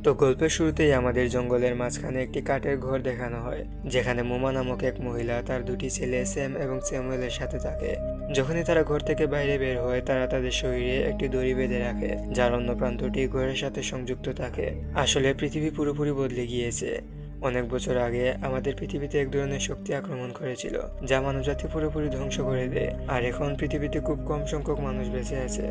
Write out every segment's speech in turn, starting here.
তো গল্পের শুরুতেই আমাদের জঙ্গলের মাঝখানে একটি কাঠের ঘর দেখানো হয়, যেখানে মোমা নামক এক মহিলা তার দুটি ছেলে স্যাম এবং স্যামুয়েলের সাথে থাকে। যখনই তারা ঘর থেকে বাইরে বের হয়, তারা তাদের শরীরে একটি দড়ি বেঁধে রাখে, যার অন্য প্রান্তটি ঘরের সাথে সংযুক্ত থাকে। আসলে পৃথিবী পুরোপুরি বদলে গিয়েছে। অনেক বছর আগে আমাদের পৃথিবীতে এক ধরনের শক্তি আক্রমণ করেছিল, যা মানবজাতি পুরোপুরি ধ্বংস করে দেয়। আর এখন পৃথিবীতে খুব কম সংখ্যক মানুষ বেঁচে আছে।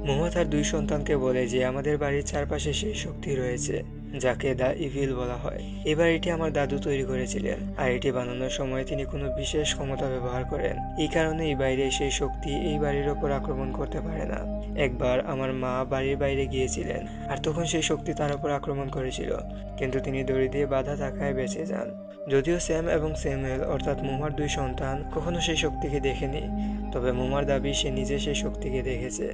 মোমা তার দুই সন্তানকে বলে যে আমাদের বাড়ির চারপাশে সেই শক্তি রয়েছে, যাকে দ্য ইভিল বলা হয়। এই বাড়িটি আমার দাদু তৈরি করেছিলেন, আর এটি বানানোর সময় তিনি কোনো বিশেষ ক্ষমতা ব্যবহার করেন। এই কারণে এই বাইরে সেই শক্তি এই বাড়ির ওপর আক্রমণ করতে পারে না। একবার আমার মা বাড়ির বাইরে গিয়েছিলেন, আর তখন সেই শক্তি তার উপর আক্রমণ করেছিল, কিন্তু তিনি দড়ি দিয়ে বাধা থাকায় বেঁচে যান। যদিও স্যাম এবং স্যামুয়েল অর্থাৎ মোমার দুই সন্তান কখনো সেই শক্তিকে দেখেনি, তবে মোমার দাবি সে নিজে সেই শক্তিকে দেখেছে,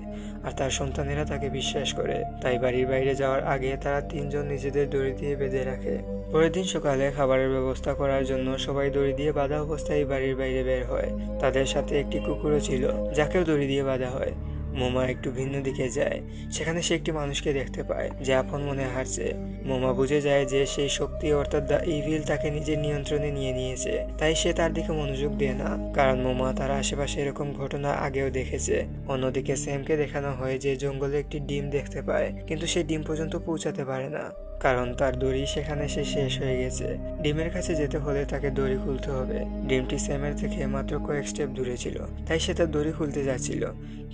আর তার সন্তানেরা তাকে বিশ্বাস করে। তাই বাড়ির বাইরে যাওয়ার আগে তারা তিনজন নিজেদের দড়ি দিয়ে বেঁধে রাখে। পরের দিন সকালে খাবারের ব্যবস্থা করার জন্য সবাই দড়ি দিয়ে বাঁধা অবস্থায় বাড়ির বাইরে বের হয়। তাদের সাথে একটি কুকুরও ছিল, যাকেও দড়ি দিয়ে বাঁধা হয়। মোমা একটু ভিন্ন দিকে যায়। সেখানে সে একটি মানুষকে দেখতে পায়, যে আপন মনে হারছে। মোমা বুঝে যায় যে সেই শক্তি অর্থাৎ দ্য ইভিল তাকে নিজের নিয়ন্ত্রণে নিয়ে নিয়েছে। তাই সে তার দিকে মনোযোগ দেয় না, কারণ মোমা তার আশেপাশে এরকম ঘটনা আগেও দেখেছে। অন্যদিকে স্যামকে দেখানো হয় যে জঙ্গলে একটি ডিম দেখতে পায়, কিন্তু সে ডিম পর্যন্ত পৌঁছাতে পারে না, কারণ তার দড়ি সেখানে শেষ হয়ে গেছে। ডিমের কাছে যেতে হলে তাকে দড়ি খুলতে হবে। ডিমটি স্যামের থেকে মাত্র কয়েক স্টেপ দূরে ছিল, তাই সে তার দড়ি খুলতে যাচ্ছিল,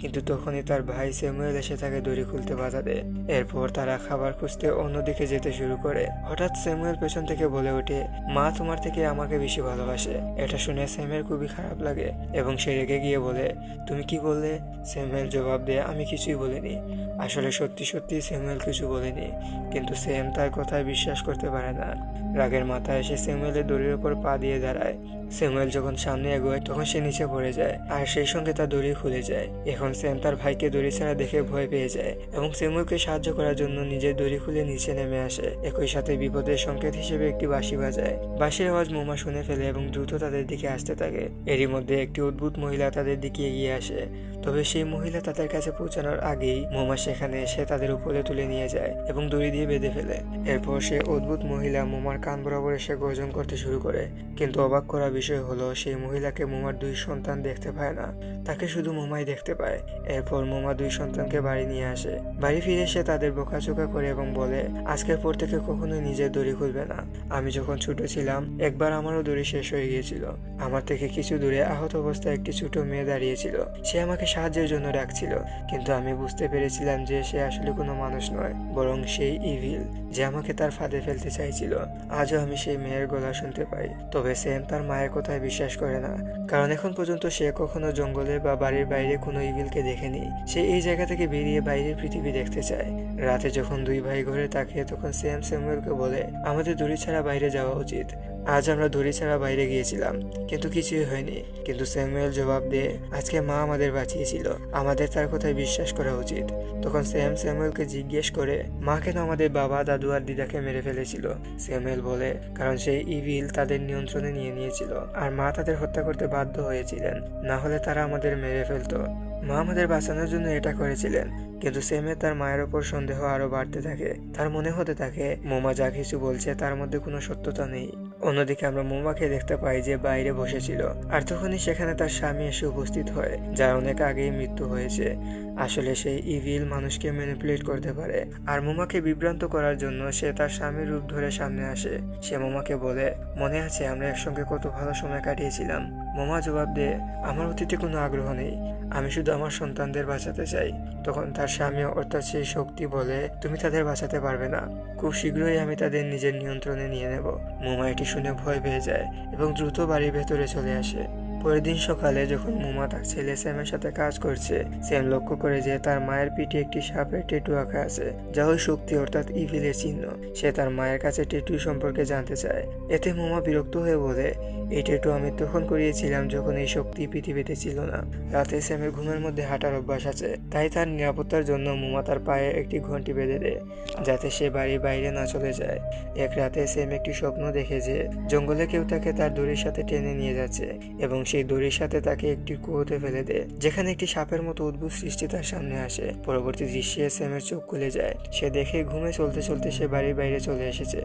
কিন্তু তখনই তার ভাই স্যামুয়েল এসে তাকে দড়ি খুলতে বাধা দেয়। এরপর তারা খাবার খুঁজতে অন্যদিকে যেতে শুরু করে। হঠাৎ স্যামুয়েল পেছন থেকে বলে ওঠে, মা তোমার থেকে আমাকে বেশি ভালোবাসে। এটা শুনে স্যামের খুবই খারাপ লাগে এবং সে রেগে গিয়ে বলে, তুমি কি বললে? স্যামুয়েল জবাব দেয়, আমি কিছুই বলিনি। আসলে সত্যি সত্যি স্যামুয়েল কিছু বলেনি, কিন্তু স্যাম তার কথায় বিশ্বাস করতে পারে না। রাগের মাথায় এসে স্যামুয়েলের দড়ির ওপর পা দিয়ে দাঁড়ায়। স্যামুয়েল যখন সামনে এগোয়, তখন সে নিচে পড়ে যায়, আর সেই সঙ্গে তার দড়ি খুলে যায়। এখন স্যাম তার ভাইকে দড়ি ছাড়া দেখে ভয় পেয়ে যায় এবং স্যামুয়েলকে সাহায্য করার জন্য নিজের দড়ি খুলে নিচে নেমে আসে। একই সাথে বিপদের সংকেত হিসেবে একটি বাঁশি বাজায়। বাঁশির আওয়াজ মোমা শুনে ফেলে এবং দ্রুত তাদের দিকে আসতে থাকে। এরই মধ্যে একটি অদ্ভুত মহিলা তাদের দিকে এগিয়ে আসে, তবে সেই মহিলা তাদের কাছে পৌঁছানোর আগেই মোমা সেখানে এসে তাদের উপরে তুলে নিয়ে যায় এবং দড়ি দিয়ে বেঁধে ফেলে। এরপর সে অদ্ভুত মহিলা মোমার কান বরাবর এসে গর্জন করতে শুরু করে, কিন্তু অবাক করা বিষয় হলো সেই মহিলাকে মোমার দুই সন্তান দেখতে পায় না, তাকে শুধু মোমাই দেখতে পায়। এরপর মোমা দুই সন্তানকে বাড়ি নিয়ে আসে। বাড়ি ফিরে এসে তাদের বোকাচোকা করে এবং বলে, আজকের পর থেকে কখনোই নিজের দড়ি খুলবে না। আমি যখন ছোট ছিলাম, একবার আমারও দড়ি শেষ হয়ে গিয়েছিল। আমার থেকে কিছু দূরে আহত অবস্থায় একটি ছোট মেয়ে দাঁড়িয়েছিল। সে আমাকে সাহায্যের জন্য ডাকছিল, কিন্তু আমি বুঝতে পেরেছিলাম যে সে আসলে কোনো মানুষ নয়, বরং সেই ইভিল, যে আমাকে তার ফাঁদে ফেলতে চাইছিল। আজও আমি সেই মেয়ের গলা শুনতে পাই। তবে স্যাম তার মায়ের কথায় বিশ্বাস করে না, কারণ এখন পর্যন্ত সে কখনো জঙ্গলে বা বাড়ির বাইরে কোনো ইভিলকে দেখেনি। সে এই জায়গা থেকে বেরিয়ে বাইরের পৃথিবী দেখতে চায়। রাতে যখন দুই ভাই ঘরে থাকে, তখন স্যাম স্যামুয়েলকে বলে, আমাদের দড়ি ছাড়া বাইরে যাওয়া উচিত। আজ আমরা দড়ি ছাড়া বাইরে গিয়েছিলাম, কিন্তু কিছুই হয়নি। কিন্তু স্যামুয়েল জবাব দেয়, আজকে মা আমাদের বাঁচিয়েছিল, আমাদের তার কথায় বিশ্বাস করা উচিত। তখন স্যাম স্যামুয়েলকে জিজ্ঞেস করে, মা কেন আমাদের বাবা, দাদু আর দিদাকে মেরে ফেলেছিল? স্যামুয়েল বলে, কারণ সেই ইভিল তাদের নিয়ন্ত্রণে নিয়ে নিয়েছিল, আর মা তাদের হত্যা করতে বাধ্য হয়েছিলেন, না হলে তারা আমাদের মেরে ফেলতো। মা আমাদের বাঁচানোর জন্য এটা করেছিলেন। কিন্তু স্যামের তার মায়ের ওপর সন্দেহ আরো বাড়তে থাকে। তার মনে হতে থাকে মোমা যা কিছু বলছে তার মধ্যে কোনো সত্যতা নেই। অন্যদিকে আমরা মোমাকে দেখতে পাই যে বাইরে বসেছিল, আর তখনই সেখানে তার স্বামী এসে উপস্থিত হয়, যার অনেক আগেই মৃত্যু হয়েছে। আসলে সেই ইভিল মানুষকে ম্যানিপুলেট করতে পারে, আর মোমাকে বিভ্রান্ত করার জন্য সে তার স্বামীর রূপ ধরে সামনে আসে। সে মোমাকে বলে, মনে আছে আমরা একসঙ্গে কত ভালো সময় কাটিয়েছিলাম? মোমা জবাব দেয়, আমার অতীতে কোনো আগ্রহ নেই, আমি শুধু আমার সন্তানদের বাঁচাতে চাই। তখন তার স্বামী অর্থাৎ সেই শক্তি বলে, তুমি তাদের বাঁচাতে পারবে না, খুব শীঘ্রই আমি তাদের নিজের নিয়ন্ত্রণে নিয়ে নেব। মোমা এটি শুনে ভয় পেয়ে যায় এবং দ্রুত বাড়ির ভেতরে চলে আসে। পরের দিন সকালে যখন মোমা তার ছেলে স্যামের সাথে কাজ করছে, স্যাম লক্ষ্য করে যে তার মায়ের পিঠে একটি সাপের ট্যাটু আঁকা আছে, যা ওই শক্তি অর্থাৎ ইভিলের চিহ্ন। সে তার মায়ের কাছে ট্যাটু সম্পর্কে জানতে চায়। এতে মোমা বিরক্ত হয়ে বলে, এই ট্যাটু আমি তখন করিয়েছিলাম যখন এই শক্তি পৃথিবীতে ছিল না। রাতে স্যামের ঘুমের মধ্যে হাঁটার অভ্যাস আছে, তাই তার নিরাপত্তার জন্য মোমা তার পায়ে একটি ঘন্টি বেঁধে দেয়, যাতে সে বাড়ির বাইরে না চলে যায়। এক রাতে স্যাম একটি স্বপ্ন দেখে যে জঙ্গলে কেউ তাকে তার দড়ির সাথে টেনে নিয়ে যাচ্ছে এবং সেই দড়ির সাথে তাকে একটি কুয়োতে ফেলে দেয়, যেখানে একটি সাপের মতো অদ্ভুত সৃষ্টি তার সামনে আসে। পরবর্তী দৃশ্যে স্যামের চোখ খুলে যায়। সে দেখে ঘুমে চলতে চলতে সে বাড়ির বাইরে চলে এসেছে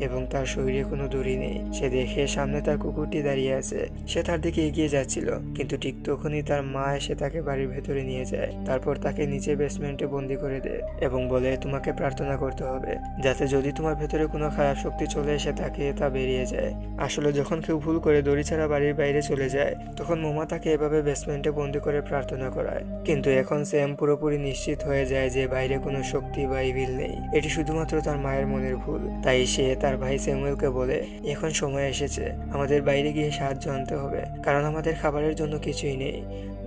এবং তার শরীরে কোনো দড়ি নেই। সে দেখে সামনে তার কুকুরটি দাঁড়িয়ে আছে। সে তার দিকে এগিয়ে যাচ্ছিল, কিন্তু ঠিক তখনই তার মা এসে তাকে বাড়ির ভেতরে নিয়ে যায়। তারপর তাকে নিচে বেসমেন্টে বন্দি করে দেয় এবং বলে তোমাকে প্রার্থনা করতে হবে যাতে যদি তোমার ভেতরে কোনো খারাপ শক্তি চলে এসে থাকে তা বেরিয়ে যায়। আসলে যখন কেউ ভুল করে দড়ি ছাড়া বাড়ির বাইরে চলে যায় তখন মোমা তাকে এভাবে বেসমেন্টে বন্দি করে প্রার্থনা করায়। কিন্তু এখন স্যাম পুরোপুরি নিশ্চিত হয়ে যায় যে বাইরে কোনো শক্তি বা ইভিল নেই, এটি শুধুমাত্র তার মায়ের মনের ভুল। তাই সে তার ভাই স্যামুয়েলকে বলে এখন সময় এসেছে, আমাদের বাইরে গিয়ে সাহায্য আনতে হবে, কারণ আমাদের খাবারের জন্য কিছুই নেই।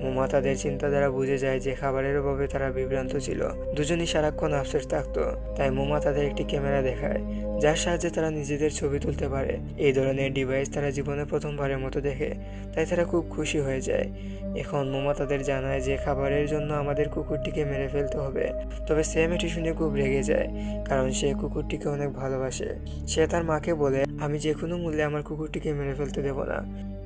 মোমা তাদের চিন্তা দ্বারা বুঝে যায় যে খাবারের অভাবে তারা বিভ্রান্ত ছিল। দুজনই সারাক্ষণ আফসোস থাকতো। তাই মোমা তাদের একটি ক্যামেরা দেখায় যার সাহায্যে তারা নিজেদের ছবি তুলতে পারে। এই ধরনের ডিভাইস তারা জীবনে প্রথমবারের মতো দেখে, তাই তারা খুব খুশি হয়ে যায়। এখন মোমা তাদের জানায় যে খাবারের জন্য আমাদের কুকুরটিকে মেরে ফেলতে হবে। তবে স্যাম এটি শুনে খুব রেগে যায়, কারণ সে কুকুরটিকে অনেক ভালোবাসে। সে তার মাকে বলে আমি যে কোনো মূল্যে আমার কুকুরটিকে মেরে ফেলতে দেব না।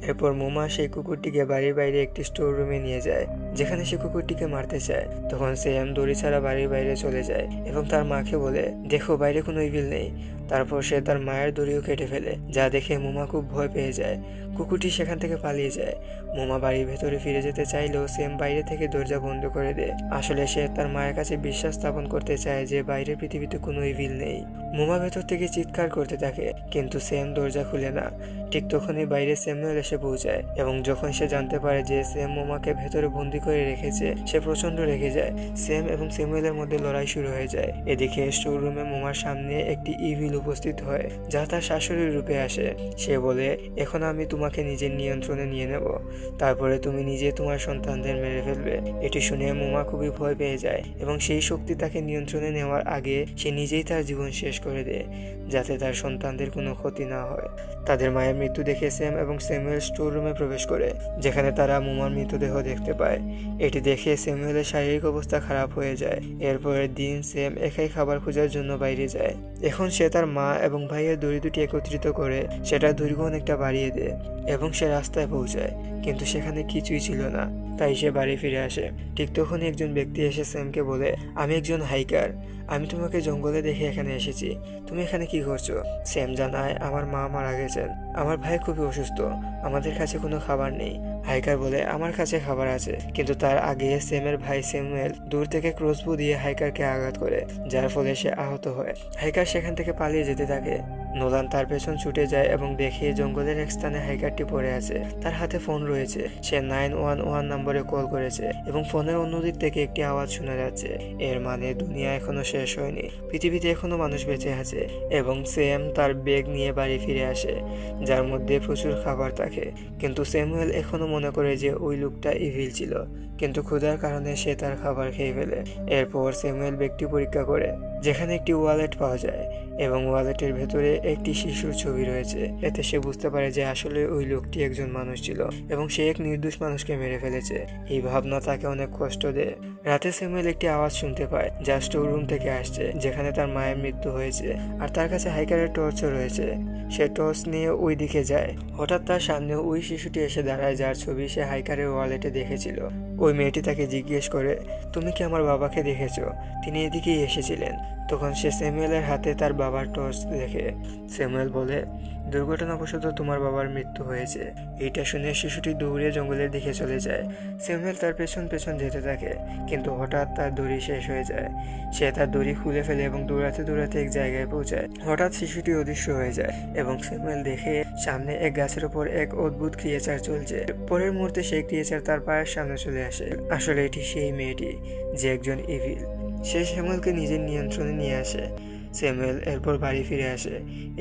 এরপর মোমা সেই কুকুরটিকে বাড়ির বাইরে একটি স্টোর রুমে নিয়ে যায়, যেখানে সে কুকুরটিকে মারতে চায়। তখন স্যাম দড়ি ছাড়া বাড়ির বাইরে চলে যায় এবং তার মাকে বলে দেখো বাইরে কোনো ইভিল নেই। তারপর সে তার মায়ের দড়িও কেটে ফেলে, যা দেখে মোমা খুব ভয় পেয়ে যায়। কুকুরটি সেখান থেকে পালিয়ে যায়। মোমা বাড়ির ভেতরে ফিরে যেতে চাইলেও স্যাম বাইরে থেকে দরজা বন্ধ করে দেয়। আসলে সে তার মায়ের কাছে বিশ্বাস স্থাপন করতে চায় যে বাইরের পৃথিবীতে কোনো ইভিল নেই। মোমা ভেতর থেকে চিৎকার করতে থাকে, কিন্তু স্যাম দরজা খুলে না। ঠিক তখনই বাইরে স্যামুয়েল এসে পৌঁছায় এবং যখন সে জানতে পারে যে স্যাম মোমাকে ভেতরে বন্দি করে রেখেছে, সে প্রচন্ড রেগে যায়। স্যাম এবং স্যামুয়েলের মধ্যে লড়াই শুরু হয়ে যায়। এদিকে স্টোর রুমে মোমার সামনে একটি ইভিল উপস্থিত হয়, যা তার শাশুড়ির রূপে আসে। সে বলে এখন আমি তোমাকে নিজের নিয়ন্ত্রণে নিয়ে নেব, তারপরে তুমি নিজে তোমার সন্তানদের মেরে ফেলবে। এটি শুনে মোমা খুবই ভয় পেয়ে যায় এবং সেই শক্তি তাকে নিয়ন্ত্রণে নেওয়ার আগে সে নিজেই তার জীবন শেষ করে দেয়, যাতে তার সন্তানদের কোনো ক্ষতি না হয়। তাদের মায়ের মৃত্যু দেখে স্যাম এবং স্যামুয়েল স্টোর রুমে প্রবেশ করে, যেখানে তারা মোমার মৃতদেহ দেখতে পায়। এটি দেখে স্যামুয়েলের শারীরিক অবস্থা খারাপ হয়ে যায়। এরপরের দিন স্যাম একাই খাবার খোঁজার জন্য বাইরে যায়। এখন সে তার মা এবং ভাইয়ের দড়ি দুটি একত্রিত করে সেটা দৈর্ঘ্য অনেকটা বাড়িয়ে দেয় এবং সে রাস্তায় পৌঁছায়, কিন্তু সেখানে কিছুই ছিল না। তাই সে বাড়ি ফিরে আসে। ঠিক তখনই একজন ব্যক্তি এসে স্যামকে বলে আমি একজন হাইকার, আমি তোমাকে জঙ্গলে দেখে এখানে এসেছি, তুমি এখানে কি করছো? স্যাম জানায় আমার মা মারা গেছেন, আমার ভাই খুবই অসুস্থ, আমাদের কাছে কোনো খাবার নেই। হাইকার বলে আমার কাছে খাবার আছে, কিন্তু তার আগে স্যামের ভাই স্যামুয়েল দূর থেকে ক্রসবো দিয়ে হাইকারকে আঘাত করে, যার ফলে সে আহত হয়। হাইকার সেখান থেকে পালিয়ে যেতে থাকে। নোলান তার পেছন ছুটে যায় এবং দেখে জঙ্গলের এক স্থানে হাইকারটি পড়ে আছে। তার হাতে ফোন রয়েছে। সে 911 নম্বরে কল করেছে এবং ফোনের অন্যদিক থেকে একটি আওয়াজ শোনা যাচ্ছে। এর মানে দুনিয়া এখনো শেষ হয়নি, পৃথিবীতে এখনো মানুষ বেঁচে আছে। এবং স্যাম তার ব্যাগ নিয়ে বাড়ি ফিরে আসে, যার মধ্যে প্রচুর খাবার থাকে। কিন্তু স্যামুয়েল এখনো মনে করে যে ওই লোকটা ইভিল ছিল, কিন্তু ক্ষুধার কারণে সে তার খাবার খেয়ে ফেলে। এরপর স্যামুয়েল ব্যাগটি পরীক্ষা করে, যেখানে একটি ওয়ালেট পাওয়া যায় এবং ওয়ালেটের ভেতরে একটি শিশুর ছবি রয়েছে। এতে সে বুঝতে পারে যে আসলে ওই লোকটি একজন মানুষ ছিল এবং সে এক নির্দোষ মানুষকে মেরে ফেলেছে। এই ভাবনা তাকে অনেক কষ্ট দেয়। রাতে স্যামুয়েল একটি আওয়াজ শুনতে পায় যা স্টোর রুম থেকে আসছে, যেখানে তার মায়ের মৃত্যু হয়েছে আর তার কাছে হাইকারের টর্চও রয়েছে। সে টর্চ নিয়ে ওই দিকে যায়। হঠাৎ তার সামনে ওই শিশুটি এসে দাঁড়ায় যার ছবি সে হাইকারের ওয়ালেটে দেখেছিল। ওই মেয়েটি তাকে জিজ্ঞেস করে তুমি কি আমার বাবাকে দেখেছো? তিনি এদিকেই এসেছিলেন। তখন সে স্যামুয়েলের হাতে তার বাবার টর্চ দেখে। স্যামুয়েল বলে দুর্ঘটনাবশত তোমার বাবার মৃত্যু হয়েছে। এইটা শুনে শিশুটি দৌড়ে জঙ্গলের দিকে চলে যায়। স্যামুয়েল তার পেছন পেছন যেতে থাকে, কিন্তু হঠাৎ তার দড়ি শেষ হয়ে যায়। সে তার দড়ি খুলে ফেলে এবং দৌড়াতে দৌড়াতে এক জায়গায় পৌঁছায়। হঠাৎ শিশুটি অদৃশ্য হয়ে যায় এবং স্যামুয়েল দেখে সামনে এক গাছের উপর এক অদ্ভুত ক্রিয়েচার চলছে। পরের মুহূর্তে সেই ক্রিয়েচার তার পায়ের সামনে চলে আসে। আসলে এটি সেই মেয়েটি যে একজন ইভিল। সে স্যামুয়েলকে নিজের নিয়ন্ত্রণে নিয়ে আসে। স্যামুয়েল এরপর বাড়ি ফিরে আসে।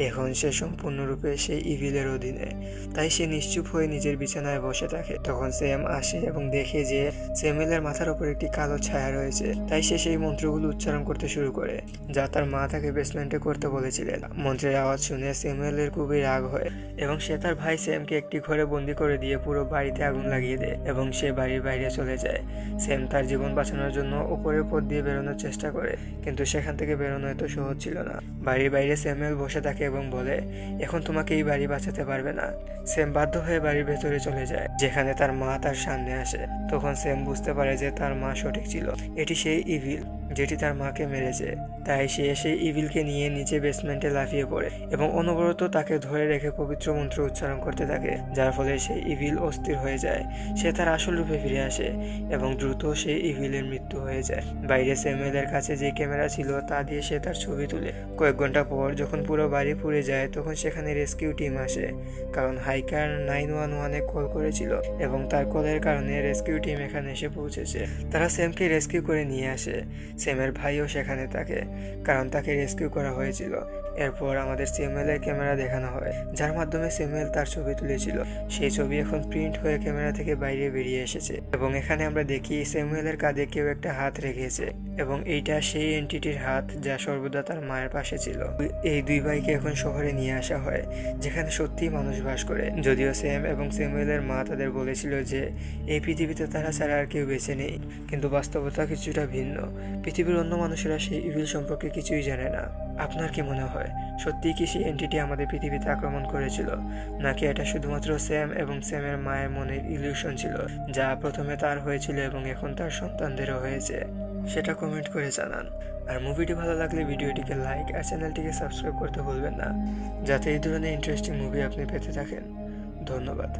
এখন সে সম্পূর্ণরূপে সেই ইভিলের অধীনে। তাই সে নিশ্চুপ হয়ে নিজের বিছানায় বসে থাকে। তখন স্যাম আসে এবং দেখে যে স্যামুয়েলের মাথার উপর একটি কালো ছায়া রয়েছে। তাই সে সেই মন্ত্রগুলো উচ্চারণ করতে শুরু করে, যা তার মা তাকে বেসমেন্টে করতে বলেছিলেন। মন্ত্রের আওয়াজ শুনে স্যামুয়েলের খুবই রাগ হয় এবং সে তার ভাই স্যামকে একটি ঘরে বন্দি করে দিয়ে পুরো বাড়িতে আগুন লাগিয়ে দেয় এবং সে বাড়ির বাইরে চলে যায়। স্যাম তার জীবন বাঁচানোর জন্য উপরের পথ দিয়ে বেরোনোর চেষ্টা করে, কিন্তু সেখান থেকে বেরোনো এত সহজ ছিল না। বাড়ির বাইরে স্যামুয়েল বসে থাকে এবং বলে, এখন তোমাকে এই বাড়ি বাঁচাতে পারবে না। স্যাম বাধ্য হয়ে বাড়ির ভেতরে চলে যায়, যেখানে তার মা তার সামনে আসে। তখন স্যাম বুঝতে পারে যে তার মা সঠিক ছিল, এটি সেই ইভিল যেটি তার মাকে মেরেছে। তাই সে সেই ইভিলকে নিয়ে নিচে বেসমেন্টে লাফিয়ে পড়ে এবং অনবরত তাকে ধরে রেখে পবিত্র মন্ত্র উচ্চারণ করতে থাকে, যার ফলে সেই ইভিল অস্থির হয়ে যায়। সে তার আসল রূপে ফিরে আসে এবং দ্রুত সেই ইভিলের মৃত্যু হয়ে যায়। বাইরে স্যামুয়েলের কাছে যে ক্যামেরা ছিল তা দিয়ে সে তার ছবি তুলে। কয়েক ঘন্টা পর যখন পুরো বাড়ি পুড়ে যায়, তখন সেখানে রেস্কিউ টিম আসে, কারণ হাইকার 911-এ কল করেছিল এবং তার কলের কারণে রেস্কিউ টিম এখানে এসে পৌঁছেছে। তারা স্যামকে রেস্কিউ করে নিয়ে আসে। স্যামের ভাইও সেখানে থাকে, কারণ তাকে রেস্কিউ করা হয়েছিল। এরপর আমাদের স্যামুয়েলের ক্যামেরা দেখানো হয়, যার মাধ্যমে স্যামুয়েল তার ছবি তুলেছিল। সেই ছবি এখন প্রিন্ট হয়ে ক্যামেরা থেকে বাইরে বেরিয়ে এসেছে এবং এখানে আমরা দেখি স্যামুয়েলের কাঁধে কেউ একটা হাত রেখেছে এবং এইটা সেই এন্টিটির হাত যা সর্বদা তার মায়ের পাশে ছিল। এই দুই ভাইকে এখন শহরে নিয়ে আসা হয়, যেখানে সত্যিই মানুষ বাস করে। যদিও স্যাম এবং স্যামুয়েলের মা তাদের বলেছিল যে এই পৃথিবীতে তারা ছাড়া আর কেউ বেঁচে নেই, কিন্তু বাস্তবতা কিছুটা ভিন্ন। পৃথিবীর অন্য মানুষেরা সেই ইভিল সম্পর্কে কিছুই জানে না। আপনার কি মনে হয়, সত্যিই কি সেই এন্টিটি আমাদের পৃথিবীতে আক্রমণ করেছিল, নাকি এটা শুধুমাত্র স্যাম এবং স্যামের মায়ের মনের ইলিউশন ছিল, যা প্রথমে তার হয়েছিল এবং এখন তার সন্তানদেরও হয়েছে? সেটা কমেন্ট করে জানান। আর মুভিটি ভালো লাগলে ভিডিওটিকে লাইক আর চ্যানেলটিকে সাবস্ক্রাইব করতে ভুলবেন না, যাতে এই ধরনের ইন্টারেস্টিং মুভি আপনি পেতে থাকেন। ধন্যবাদ।